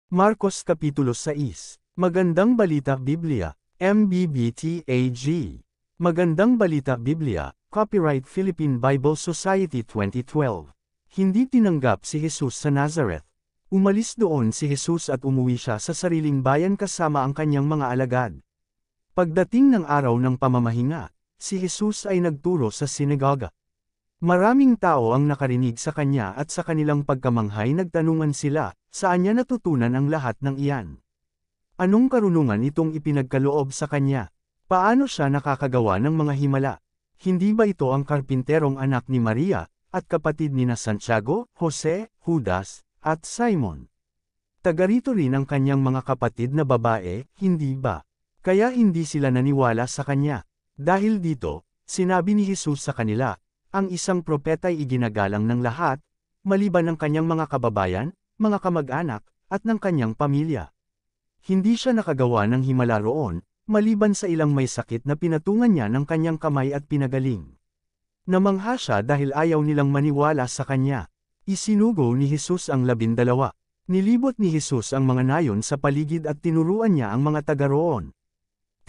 Marcos Kapitulo 6. Magandang Balita Biblia, MBBTAG. Magandang Balita Biblia, Copyright Philippine Bible Society 2012. Hindi tinanggap si Jesus sa Nazareth. Umalis doon si Jesus at umuwi siya sa sariling bayan kasama ang kanyang mga alagad. Pagdating ng araw ng pamamahinga, si Jesus ay nagturo sa sinagoga. Maraming tao ang nakarinig sa kanya at sa kanilang pagkamanghay nagtanungan sila, saan niya natutunan ang lahat ng iyan? Anong karunungan itong ipinagkaloob sa kanya? Paano siya nakakagawa ng mga himala? Hindi ba ito ang karpinterong anak ni Maria, at kapatid ni Santiago, Jose, Judas, at Simon? Taga-rito rin ang kanyang mga kapatid na babae, hindi ba? Kaya hindi sila naniwala sa kanya. Dahil dito, sinabi ni Jesus sa kanila, ang isang propeta'y iginagalang ng lahat, maliban ng kanyang mga kababayan, mga kamag-anak, at ng kanyang pamilya. Hindi siya nakagawa ng himala roon, maliban sa ilang may sakit na pinatungan niya ng kanyang kamay at pinagaling. Namangha siya dahil ayaw nilang maniwala sa kanya. Isinugo ni Jesus ang 12. Nilibot ni Jesus ang mga nayon sa paligid at tinuruan niya ang mga taga roon.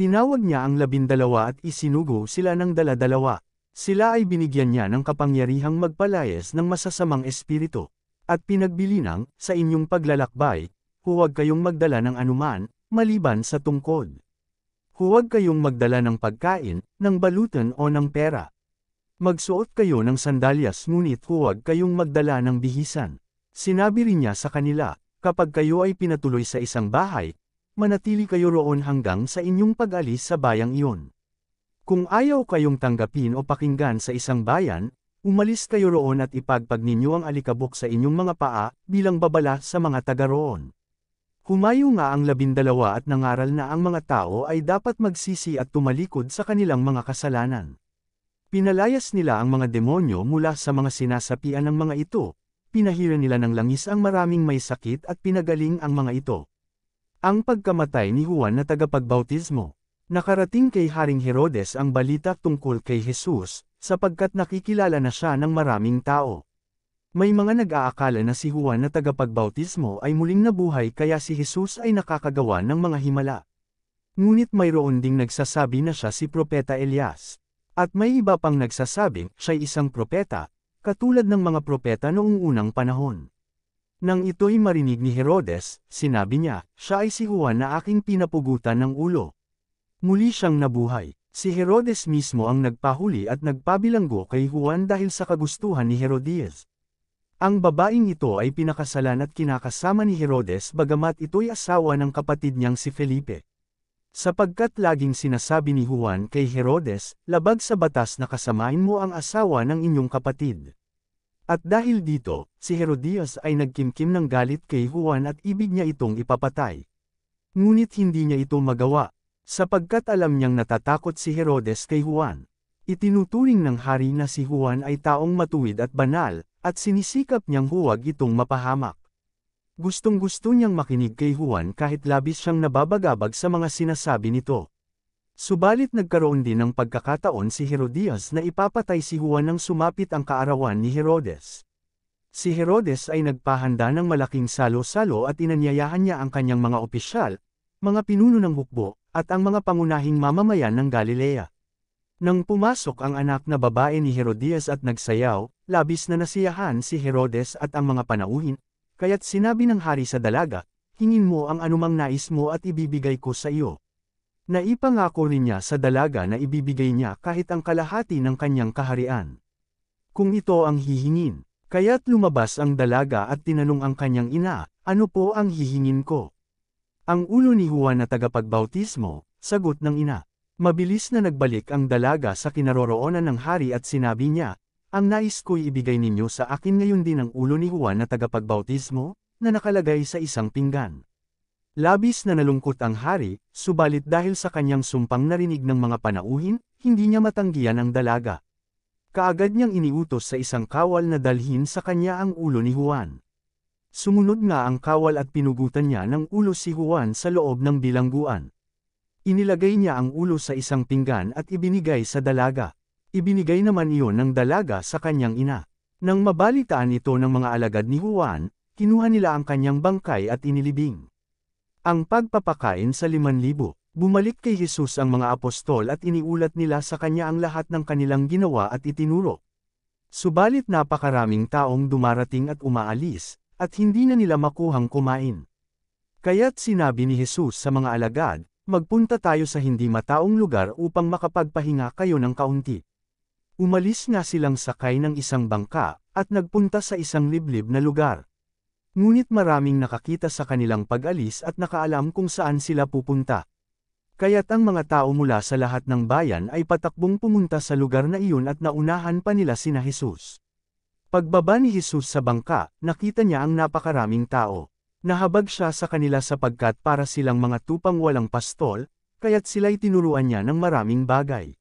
Tinawag niya ang 12 at isinugo sila ng dala-dalawa. Sila ay binigyan niya ng kapangyarihang magpalayas ng masasamang espiritu. At pinagbilinang, sa inyong paglalakbay, huwag kayong magdala ng anuman, maliban sa tungkod. Huwag kayong magdala ng pagkain, ng balutan o ng pera. Magsuot kayo ng sandalyas ngunit huwag kayong magdala ng bihisan. Sinabi rin niya sa kanila, kapag kayo ay pinatuloy sa isang bahay, manatili kayo roon hanggang sa inyong pag-alis sa bayang iyon. Kung ayaw kayong tanggapin o pakinggan sa isang bayan, umalis kayo roon at ipagpag ninyo ang alikabok sa inyong mga paa, bilang babala sa mga taga roon. Humayo nga ang 12 at nangaral na ang mga tao ay dapat magsisi at tumalikod sa kanilang mga kasalanan. Pinalayas nila ang mga demonyo mula sa mga sinasapian ng mga ito, pinahira nila ng langis ang maraming may sakit at pinagaling ang mga ito. Ang pagkamatay ni Juan na tagapagbautismo. Nakarating kay Haring Herodes ang balita tungkol kay Jesus, sapagkat nakikilala na siya ng maraming tao. May mga nag-aakala na si Juan na tagapagbautismo ay muling nabuhay kaya si Jesus ay nakakagawa ng mga himala. Ngunit mayroon ding nagsasabi na siya si Propeta Elias. At may iba pang nagsasabing siya'y isang propeta, katulad ng mga propeta noong unang panahon. Nang ito'y marinig ni Herodes, sinabi niya, siya ay si Juan na aking pinapugutan ng ulo. Muli siyang nabuhay. Si Herodes mismo ang nagpahuli at nagpabilanggo kay Juan dahil sa kagustuhan ni Herodias. Ang babaeng ito ay pinakasalan at kinakasama ni Herodes bagamat ito'y asawa ng kapatid niyang si Felipe. Sapagkat laging sinasabi ni Juan kay Herodes, labag sa batas na kasamain mo ang asawa ng inyong kapatid. At dahil dito, si Herodias ay nagkimkim ng galit kay Juan at ibig niya itong ipapatay. Ngunit hindi niya ito magawa. Sapagkat alam niyang natatakot si Herodes kay Juan. Itinuturing ng hari na si Juan ay taong matuwid at banal, at sinisikap niyang huwag itong mapahamak. Gustong-gusto niyang makinig kay Juan kahit labis siyang nababagabag sa mga sinasabi nito. Subalit nagkaroon din ng pagkakataon si Herodias na ipapatay si Juan nang sumapit ang kaarawan ni Herodes. Si Herodes ay nagpahanda ng malaking salo-salo at inanyayahan niya ang kanyang mga opisyal, mga pinuno ng hukbo, at ang mga pangunahing mamamayan ng Galilea. Nang pumasok ang anak na babae ni Herodias at nagsayaw, labis na nasiyahan si Herodes at ang mga panauhin, kaya't sinabi ng hari sa dalaga, hingin mo ang anumang nais mo at ibibigay ko sa iyo. Naipangako rin niya sa dalaga na ibibigay niya kahit ang kalahati ng kanyang kaharian. Kung ito ang hihingin, kaya't lumabas ang dalaga at tinanong ang kanyang ina, ano po ang hihingin ko? Ang ulo ni Juan na tagapagbautismo, sagot ng ina. Mabilis na nagbalik ang dalaga sa kinaroroonan ng hari at sinabi niya, ang nais ko'y ibigay ninyo sa akin ngayon din ang ulo ni Juan na tagapagbautismo, na nakalagay sa isang pinggan. Labis na nalungkot ang hari, subalit dahil sa kanyang sumpang narinig ng mga panauhin, hindi niya matanggihan ang dalaga. Kaagad niyang iniutos sa isang kawal na dalhin sa kanya ang ulo ni Juan. Sumunod nga ang kawal at pinugutan niya ng ulo si Juan sa loob ng bilangguan. Inilagay niya ang ulo sa isang pinggan at ibinigay sa dalaga. Ibinigay naman iyon ng dalaga sa kanyang ina. Nang mabalitaan ito ng mga alagad ni Juan, kinuha nila ang kanyang bangkay at inilibing. Ang pagpapakain sa 5,000. Bumalik kay Jesus ang mga apostol at iniulat nila sa kanya ang lahat ng kanilang ginawa at itinuro. Subalit napakaraming taong dumarating at umaalis, at hindi na nila makuhang kumain. Kaya't sinabi ni Jesus sa mga alagad, magpunta tayo sa hindi mataong lugar upang makapagpahinga kayo ng kaunti. Umalis nga silang sakay ng isang bangka, at nagpunta sa isang liblib na lugar. Ngunit maraming nakakita sa kanilang pag-alis at nakaalam kung saan sila pupunta. Kaya't ang mga tao mula sa lahat ng bayan ay patakbong pumunta sa lugar na iyon at naunahan pa nila sina Jesus. Pagbaba ni Jesus sa bangka, nakita niya ang napakaraming tao. Nahabag siya sa kanila sapagkat para silang mga tupang walang pastol, kaya't sila'y tinuruan niya ng maraming bagay.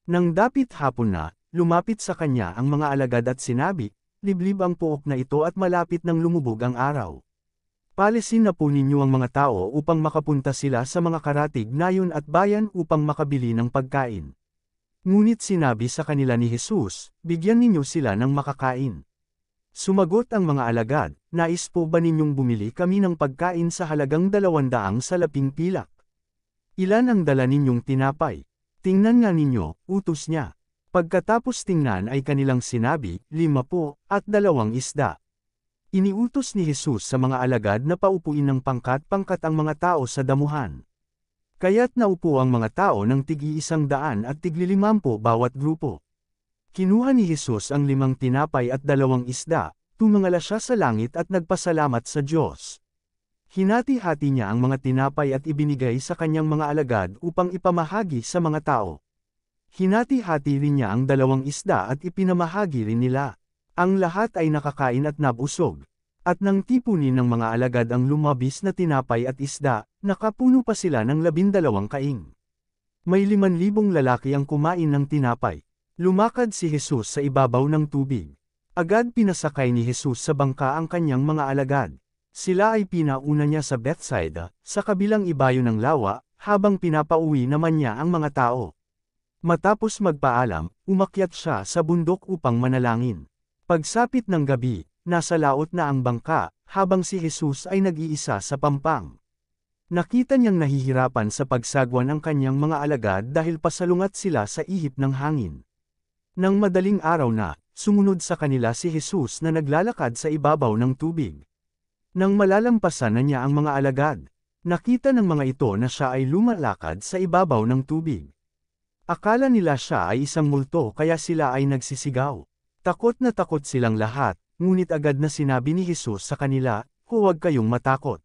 Nang dapit hapon na, lumapit sa kanya ang mga alagad at sinabi, liblib ang puok na ito at malapit nang lumubog ang araw. Palisin na po ninyo ang mga tao upang makapunta sila sa mga karatig nayon at bayan upang makabili ng pagkain. Ngunit sinabi sa kanila ni Jesus, bigyan ninyo sila ng makakain. Sumagot ang mga alagad, nais po ba ninyong bumili kami ng pagkain sa halagang 200 salaping pilak? Ilan ang dala ninyong tinapay? Tingnan nga ninyo, utos niya. Pagkatapos tingnan ay kanilang sinabi, 5 po, at 2 isda. Iniutos ni Jesus sa mga alagad na paupuin ng pangkat-pangkat ang mga tao sa damuhan. Kaya't naupo ang mga tao ng tig-100 at tig-50 bawat grupo. Kinuha ni Jesus ang 5 tinapay at 2 isda, tumingala siya sa langit at nagpasalamat sa Diyos. Hinati-hati niya ang mga tinapay at ibinigay sa kanyang mga alagad upang ipamahagi sa mga tao. Hinati-hati rin niya ang 2 isda at ipinamahagi rin nila. Ang lahat ay nakakain at nabusog. At nang tipunin ng mga alagad ang lumabis na tinapay at isda, nakapuno pa sila ng 12 kaing. May 5,000 lalaki ang kumain ng tinapay. Lumakad si Jesus sa ibabaw ng tubig. Agad pinasakay ni Jesus sa bangka ang kanyang mga alagad. Sila ay pinauna niya sa Bethsaida, sa kabilang ibayo ng lawa, habang pinapauwi naman niya ang mga tao. Matapos magpaalam, umakyat siya sa bundok upang manalangin. Pagsapit ng gabi, nasa laot na ang bangka, habang si Jesus ay nag-iisa sa pampang. Nakita niyang nahihirapan sa pagsagwan ang kanyang mga alagad dahil pasalungat sila sa ihip ng hangin. Nang madaling araw na, sumunod sa kanila si Jesus na naglalakad sa ibabaw ng tubig. Nang malalampasan na niya ang mga alagad, nakita ng mga ito na siya ay lumalakad sa ibabaw ng tubig. Akala nila siya ay isang multo kaya sila ay nagsisigaw. Takot na takot silang lahat, ngunit agad na sinabi ni Jesus sa kanila, huwag kayong matakot.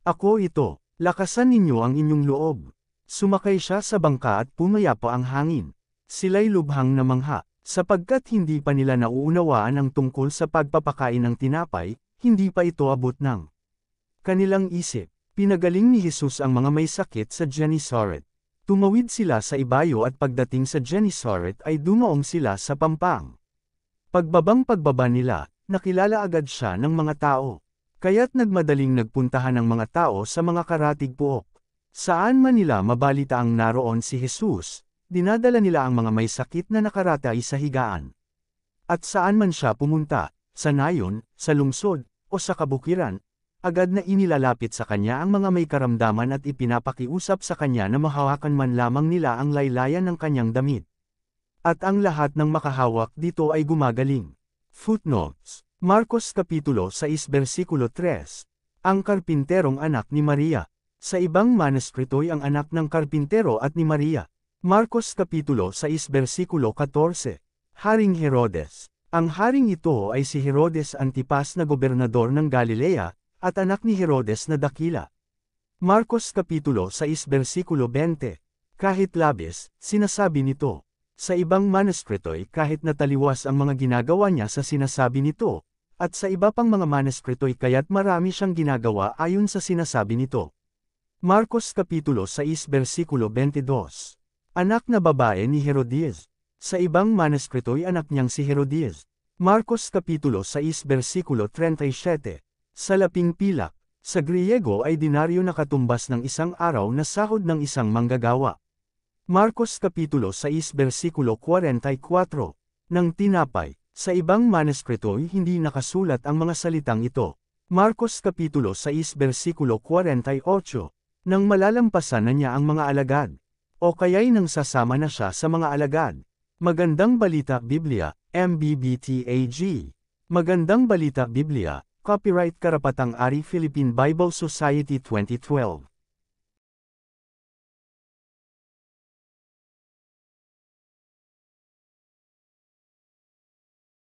Ako ito, lakasan ninyo ang inyong loob. Sumakay siya sa bangka at pumayapa ang hangin. Sila'y lubhang namangha, sapagkat hindi pa nila nauunawaan ang tungkol sa pagpapakain ng tinapay, hindi pa ito abot ng kanilang isip. Pinagaling ni Jesus ang mga may sakit sa Gennesaret. Tumawid sila sa ibayo at pagdating sa Gennesaret ay dumaong sila sa pampang. Pagbaba nila, nakilala agad siya ng mga tao. Kaya't nagmadaling nagpuntahan ng mga tao sa mga karatig puok. Saan man nila mabalita ang naroon si Jesus, dinadala nila ang mga may sakit na nakaratay sa higaan. At saan man siya pumunta, sa nayon, sa lungsod, o sa kabukiran, agad na inilalapit sa kanya ang mga may karamdaman at ipinapakiusap sa kanya na mahawakan man lamang nila ang laylayan ng kanyang damit. At ang lahat ng makahawak dito ay gumagaling. Footnotes. Marcos Kapitulo 6 versikulo 3. Ang karpinterong anak ni Maria. Sa ibang manuskrito'y ang anak ng karpintero at ni Maria. Marcos Kapitulo 6 versikulo 14. Haring Herodes. Ang haring ito ay si Herodes Antipas na gobernador ng Galilea, at anak ni Herodes na dakila. Marcos Kapitulo 6 versikulo 20. Kahit labis, sinasabi nito. Sa ibang manuskrito'y kahit nataliwas ang mga ginagawa niya sa sinasabi nito, at sa iba pang mga manuskrito'y kaya't marami siyang ginagawa ayon sa sinasabi nito. Marcos Kapitulo 6 versikulo 22. Anak na babae ni Herodias. Sa ibang manuskrito'y anak niyang si Herodias. Marcos Kapitulo 6 versikulo 37. Salaping pilak. Sa Griego ay dinaryo na katumbas ng isang araw na sahod ng isang manggagawa. Marcos Kapitulo 6 versikulo 44. Nang tinapay, sa ibang manuskrito'y hindi nakasulat ang mga salitang ito. Marcos Kapitulo 6 versikulo 48, nang malalampasan na niya ang mga alagad, o kaya'y nang sasama na siya sa mga alagad. Magandang Balita Biblia, MBBTAG. Magandang Balita Biblia, Copyright Karapatang-Ari Philippine Bible Society 2012.